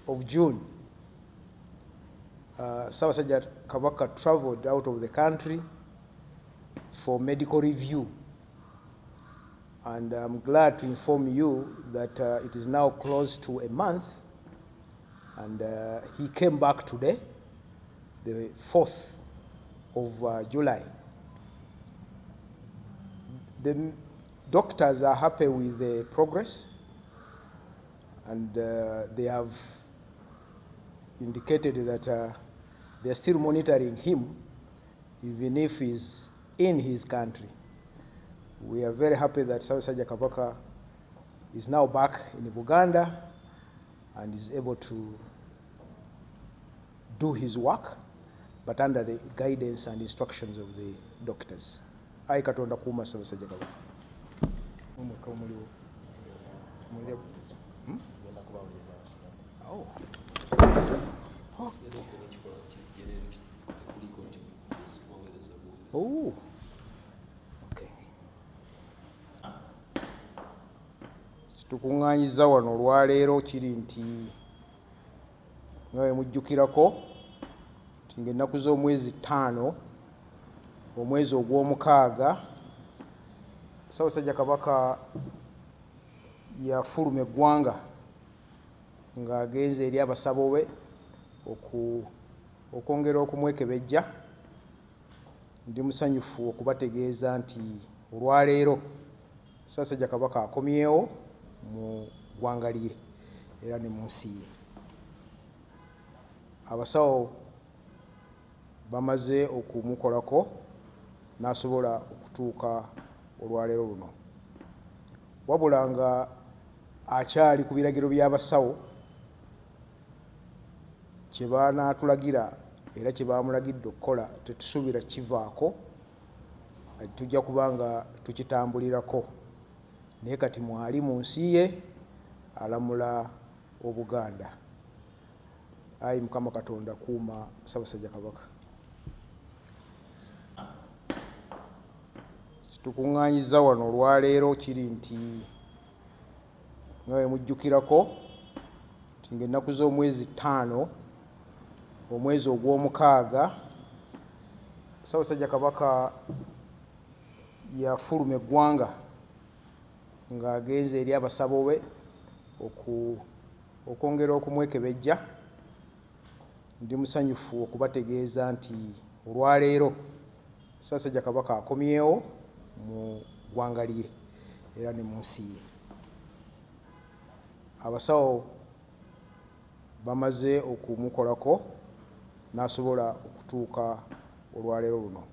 of June, Ssaabasajja Kabaka travelled out of the country for medical review. And I'm glad to inform you that it is now close to a month, and he came back today, the 4th of July. The doctors are happy with the progress, and they have indicated that they are still monitoring him even if he's in his country. We are very happy that Ssaabasajja Kabaka is now back in Buganda and is able to do his work, but under the guidance and instructions of the doctors. Ayi Katonda kuuma Ssaabasajja Kabaka. Oh. Oh. Okay. Tukuŋŋaanyiza wano olwaleero kiri nti nga bwe mujjukirako nti ng'ennaku z'omwezi 5 omwezi ogw'omukaaga Ssaabasajja Kabaka yafuluma eggwanga ng'agenze eri abasabo be okwongera okumwekebejja. Ndi musanyufu okubategeeza nti olwaleero Ssaabasajja Kabaka akomyewo mu ggwanga lye era ne mu nsi ye. Abasawo bamaze okumukolako n'asobola okutuuka olwaleero luno, wabula nga akyali ku biragiro by'abasawo kye banaatulagira era kye bamulagidde okukola tetusuubira kivaako, tujja kuba nga tukitambulirako. Naye kati mwali mu nsi ye alamula Obuganda. Ayi Mukama Katonda kuuma Ssaabasajja Kabaka. Tukuŋŋaanyiza wano olwaleero kiri nti nga bwe mujjukirako nti ng'ennaku z'omwezi 5 omwezi ogw'omukaaga Ssaabasajja Kabaka yafuluma eggwanga ng'agenze eri abasabo be okwongera okumwekebejja. Ndi musanyufu okubategeeza nti olwaleero Ssaabasajja Kabaka akomyewo mu ggwanga lye era ne mu nsi ye. Abasawo bamaze okumukolako n'asobola okutuuka olwaleero luno,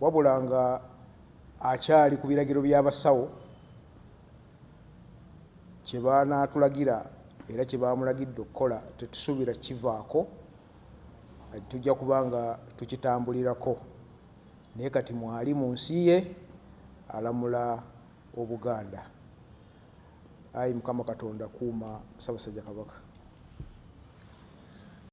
wabula nga akyali ku biragiro by'abasawo kye banaatulagira era kye bamulagidde okukola tetusuubira kivaako, tujja kuba nga tukitambulirako. Naye kati mwali mu nsi ye alamula Obuganda. Ayi Mukama Katonda kuuma Ssaabasajja Kabaka.